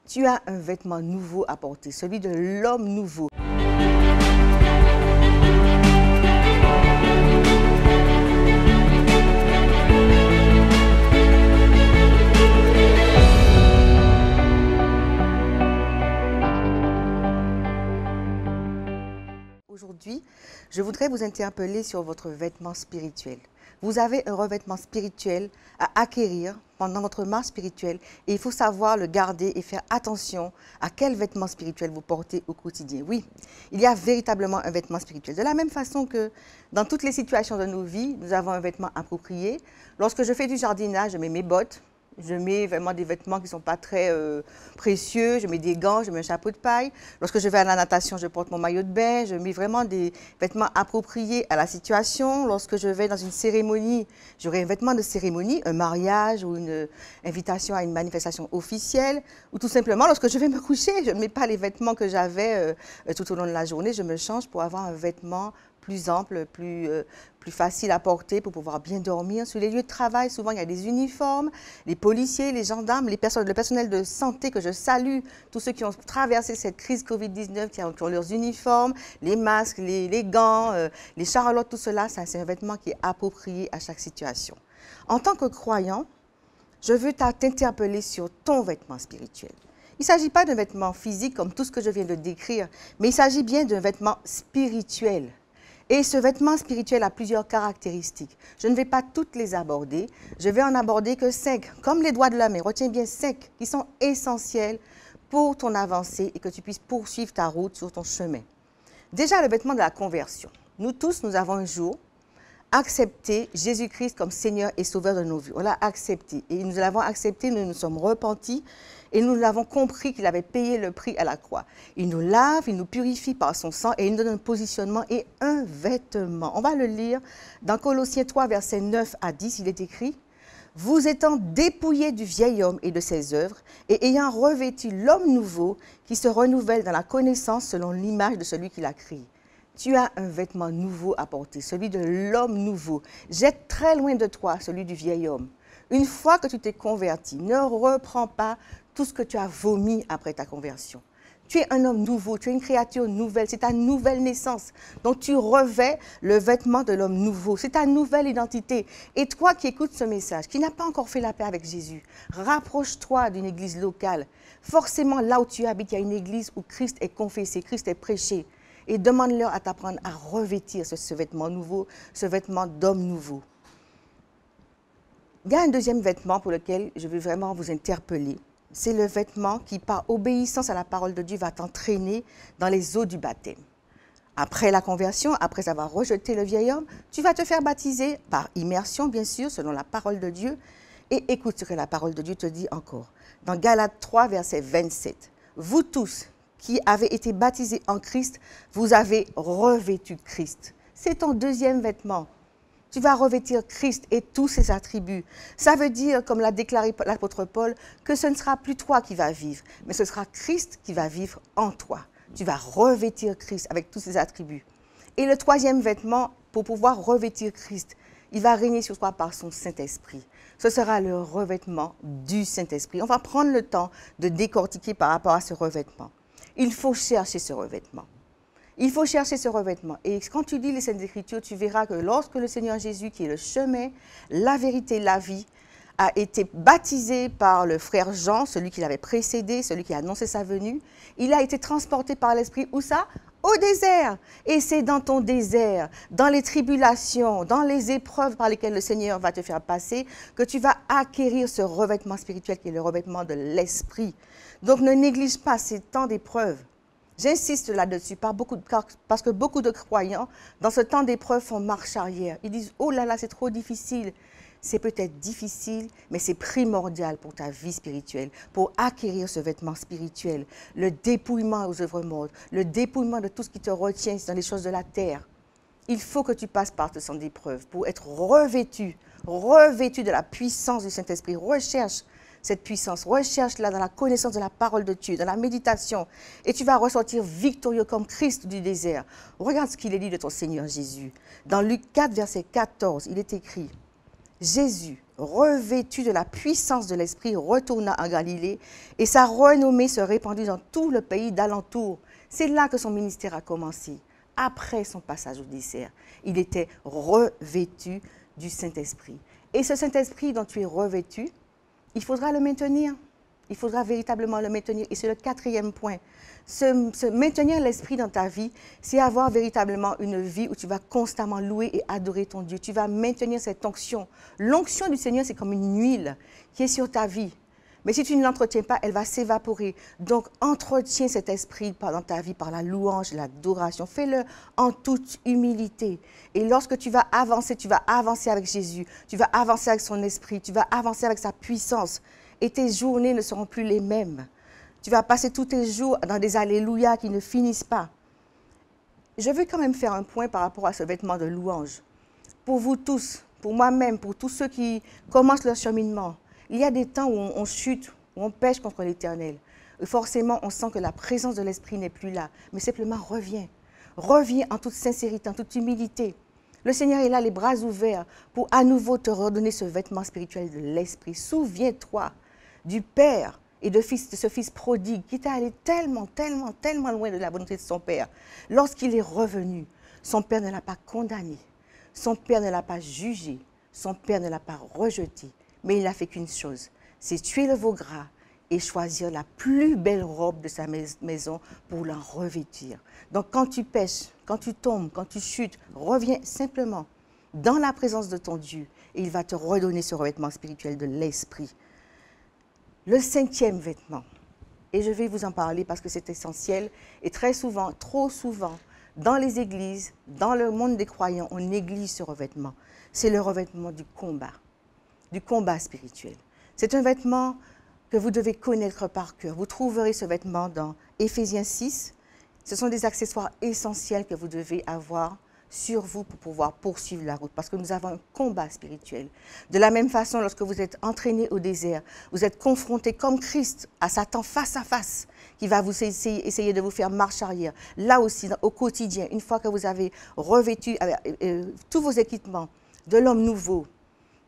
Tu as un vêtement nouveau à porter, celui de l'homme nouveau. Aujourd'hui, je voudrais vous interpeller sur votre vêtement spirituel. Vous avez un revêtement spirituel à acquérir pendant votre marche spirituelle et il faut savoir le garder et faire attention à quel vêtement spirituel vous portez au quotidien. Oui, il y a véritablement un vêtement spirituel. De la même façon que dans toutes les situations de nos vies, nous avons un vêtement approprié. Lorsque je fais du jardinage, je mets mes bottes. Je mets vraiment des vêtements qui ne sont pas très précieux, je mets des gants, je mets un chapeau de paille. Lorsque je vais à la natation, je porte mon maillot de bain, je mets vraiment des vêtements appropriés à la situation. Lorsque je vais dans une cérémonie, j'aurai un vêtement de cérémonie, un mariage ou une invitation à une manifestation officielle. Ou tout simplement, lorsque je vais me coucher, je ne mets pas les vêtements que j'avais tout au long de la journée, je me change pour avoir un vêtement plus ample, plus facile à porter pour pouvoir bien dormir. Sur les lieux de travail, souvent, il y a des uniformes, les policiers, les gendarmes, le personnel de santé que je salue, tous ceux qui ont traversé cette crise Covid-19, qui ont leurs uniformes, les masques, les gants, les charlottes, tout cela, c'est un vêtement qui est approprié à chaque situation. En tant que croyant, je veux t'interpeller sur ton vêtement spirituel. Il ne s'agit pas d'un vêtement physique comme tout ce que je viens de décrire, mais il s'agit bien d'un vêtement spirituel. Et ce vêtement spirituel a plusieurs caractéristiques. Je ne vais pas toutes les aborder, je vais en aborder que 5, comme les doigts de la main. Retiens bien 5 qui sont essentiels pour ton avancée et que tu puisses poursuivre ta route sur ton chemin. Déjà, le vêtement de la conversion. Nous tous, nous avons un jour accepté Jésus-Christ comme Seigneur et Sauveur de nos vies. On l'a accepté et nous l'avons accepté, nous nous sommes repentis et nous l'avons compris qu'il avait payé le prix à la croix. Il nous lave, il nous purifie par son sang et il nous donne un positionnement et un vêtement. On va le lire dans Colossiens 3, versets 9 à 10, il est écrit « Vous étant dépouillés du vieil homme et de ses œuvres et ayant revêtu l'homme nouveau qui se renouvelle dans la connaissance selon l'image de celui qui l'a créé. » Tu as un vêtement nouveau à porter, celui de l'homme nouveau. Jette très loin de toi celui du vieil homme. Une fois que tu t'es converti, ne reprends pas tout ce que tu as vomi après ta conversion. Tu es un homme nouveau, tu es une créature nouvelle, c'est ta nouvelle naissance. Donc tu revêts le vêtement de l'homme nouveau, c'est ta nouvelle identité. Et toi qui écoutes ce message, qui n'as pas encore fait la paix avec Jésus, rapproche-toi d'une église locale. Forcément, là où tu habites, il y a une église où Christ est confessé, Christ est prêché. Et demande-leur à t'apprendre à revêtir ce vêtement nouveau, ce vêtement d'homme nouveau. Il y a un deuxième vêtement pour lequel je veux vraiment vous interpeller. C'est le vêtement qui, par obéissance à la parole de Dieu, va t'entraîner dans les eaux du baptême. Après la conversion, après avoir rejeté le vieil homme, tu vas te faire baptiser par immersion, bien sûr, selon la parole de Dieu. Et écoute ce que la parole de Dieu te dit encore. Dans Galates 3, verset 27. Vous tous qui avez été baptisés en Christ, vous avez revêtu Christ. C'est ton deuxième vêtement. Tu vas revêtir Christ et tous ses attributs. Ça veut dire, comme l'a déclaré l'apôtre Paul, que ce ne sera plus toi qui vas vivre, mais ce sera Christ qui va vivre en toi. Tu vas revêtir Christ avec tous ses attributs. Et le troisième vêtement, pour pouvoir revêtir Christ, il va régner sur toi par son Saint-Esprit. Ce sera le revêtement du Saint-Esprit. On va prendre le temps de décortiquer par rapport à ce revêtement. Il faut chercher ce revêtement. Il faut chercher ce revêtement. Et quand tu lis les Saintes Écritures, tu verras que lorsque le Seigneur Jésus, qui est le chemin, la vérité, la vie, a été baptisé par le frère Jean, celui qui l'avait précédé, celui qui a annoncé sa venue, il a été transporté par l'Esprit, où ça? Au désert. Et c'est dans ton désert, dans les tribulations, dans les épreuves par lesquelles le Seigneur va te faire passer, que tu vas acquérir ce revêtement spirituel qui est le revêtement de l'Esprit. Donc ne néglige pas ces temps d'épreuve. J'insiste là-dessus parce que beaucoup de croyants, dans ce temps d'épreuve, font marche arrière. Ils disent « Oh là là, c'est trop difficile ». C'est peut-être difficile, mais c'est primordial pour ta vie spirituelle, pour acquérir ce vêtement spirituel, le dépouillement aux œuvres mortes, le dépouillement de tout ce qui te retient dans les choses de la terre. Il faut que tu passes par ce temps d'épreuve pour être revêtu de la puissance du Saint-Esprit. Recherche cette puissance, recherche-la dans la connaissance de la parole de Dieu, dans la méditation, et tu vas ressortir victorieux comme Christ du désert. Regarde ce qu'il est dit de ton Seigneur Jésus. Dans Luc 4, verset 14, il est écrit « Jésus, revêtu de la puissance de l'Esprit, retourna en Galilée et sa renommée se répandit dans tout le pays d'alentour. C'est là que son ministère a commencé. Après son passage au désert, il était revêtu du Saint-Esprit. Et ce Saint-Esprit dont tu es revêtu, il faudra le maintenir. Il faudra véritablement le maintenir. Et c'est le 4e point. Se maintenir l'esprit dans ta vie, c'est avoir véritablement une vie où tu vas constamment louer et adorer ton Dieu. Tu vas maintenir cette onction. L'onction du Seigneur, c'est comme une huile qui est sur ta vie. Mais si tu ne l'entretiens pas, elle va s'évaporer. Donc, entretiens cet esprit dans ta vie par la louange, l'adoration. Fais-le en toute humilité. Et lorsque tu vas avancer avec Jésus. Tu vas avancer avec son esprit. Tu vas avancer avec sa puissance. Et tes journées ne seront plus les mêmes. Tu vas passer tous tes jours dans des alléluia qui ne finissent pas. Je veux quand même faire un point par rapport à ce vêtement de louange. Pour vous tous, pour moi-même, pour tous ceux qui commencent leur cheminement, il y a des temps où on chute, où on pêche contre l'Éternel. Forcément, on sent que la présence de l'Esprit n'est plus là. Mais simplement, reviens. Reviens en toute sincérité, en toute humilité. Le Seigneur est là, les bras ouverts, pour à nouveau te redonner ce vêtement spirituel de l'Esprit. Souviens-toi du Père et de ce Fils prodigue qui était allé tellement loin de la volonté de son Père. Lorsqu'il est revenu, son Père ne l'a pas condamné, son Père ne l'a pas jugé, son Père ne l'a pas rejeté, mais il n'a fait qu'une chose, c'est tuer le veau gras et choisir la plus belle robe de sa maison pour l'en revêtir. Donc quand tu pèches, quand tu tombes, quand tu chutes, reviens simplement dans la présence de ton Dieu et il va te redonner ce revêtement spirituel de l'Esprit. Le 5e vêtement, et je vais vous en parler parce que c'est essentiel, et très souvent, trop souvent, dans les églises, dans le monde des croyants, on néglige ce revêtement. C'est le revêtement du combat spirituel. C'est un vêtement que vous devez connaître par cœur. Vous trouverez ce vêtement dans Éphésiens 6. Ce sont des accessoires essentiels que vous devez avoir sur vous pour pouvoir poursuivre la route, parce que nous avons un combat spirituel. De la même façon, lorsque vous êtes entraîné au désert, vous êtes confronté comme Christ à Satan face à face, qui va vous essayer de vous faire marche arrière. Là aussi, au quotidien, une fois que vous avez revêtu tous vos équipements de l'homme nouveau,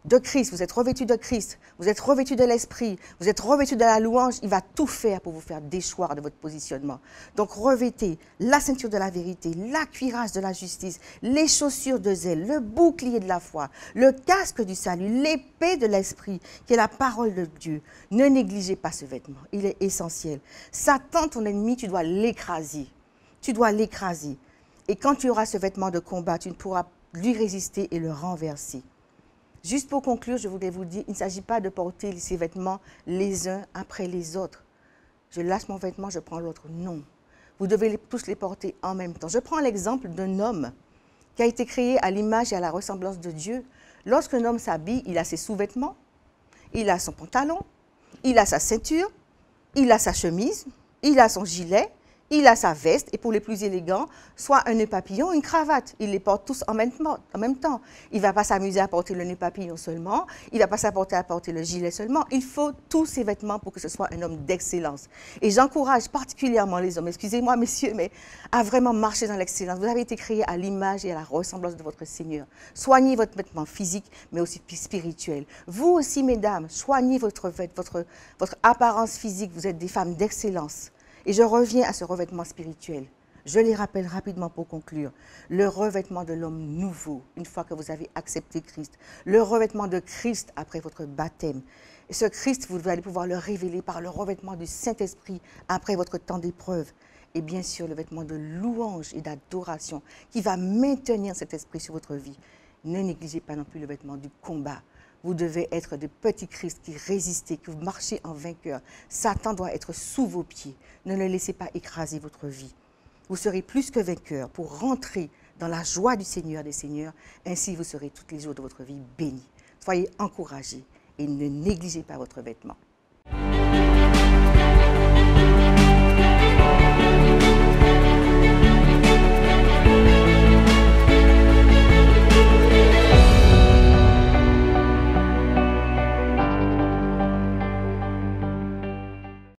de Christ, vous êtes revêtu de Christ, vous êtes revêtu de l'Esprit, vous êtes revêtu de la louange, il va tout faire pour vous faire déchoir de votre positionnement. Donc revêtez la ceinture de la vérité, la cuirasse de la justice, les chaussures de zèle, le bouclier de la foi, le casque du salut, l'épée de l'Esprit, qui est la parole de Dieu. Ne négligez pas ce vêtement, il est essentiel. Satan, ton ennemi, tu dois l'écraser. Tu dois l'écraser. Et quand tu auras ce vêtement de combat, tu ne pourras lui résister et le renverser. Juste pour conclure, je voudrais vous dire, il ne s'agit pas de porter ces vêtements les uns après les autres. Je lâche mon vêtement, je prends l'autre. Non. Vous devez tous les porter en même temps. Je prends l'exemple d'un homme qui a été créé à l'image et à la ressemblance de Dieu. Lorsqu'un homme s'habille, il a ses sous-vêtements, il a son pantalon, il a sa ceinture, il a sa chemise, il a son gilet, il a sa veste, et pour les plus élégants, soit un nœud papillon, une cravate. Il les porte tous en même temps. Il ne va pas s'amuser à porter le nœud papillon seulement, il ne va pas s'apporter à porter le gilet seulement. Il faut tous ces vêtements pour que ce soit un homme d'excellence. Et j'encourage particulièrement les hommes, excusez-moi messieurs, mais à vraiment marcher dans l'excellence. Vous avez été créés à l'image et à la ressemblance de votre Seigneur. Soignez votre vêtement physique, mais aussi spirituel. Vous aussi, mesdames, soignez votre apparence physique. Vous êtes des femmes d'excellence. Et je reviens à ce revêtement spirituel. Je les rappelle rapidement pour conclure. Le revêtement de l'homme nouveau, une fois que vous avez accepté Christ. Le revêtement de Christ après votre baptême. Et ce Christ, vous allez pouvoir le révéler par le revêtement du Saint-Esprit après votre temps d'épreuve. Et bien sûr, le vêtement de louange et d'adoration qui va maintenir cet esprit sur votre vie. Ne négligez pas non plus le vêtement du combat. Vous devez être des petits Christ qui résistez, que vous marchez en vainqueur. Satan doit être sous vos pieds. Ne le laissez pas écraser votre vie. Vous serez plus que vainqueur pour rentrer dans la joie du Seigneur des Seigneurs. Ainsi, vous serez tous les jours de votre vie bénis. Soyez encouragés et ne négligez pas votre vêtement.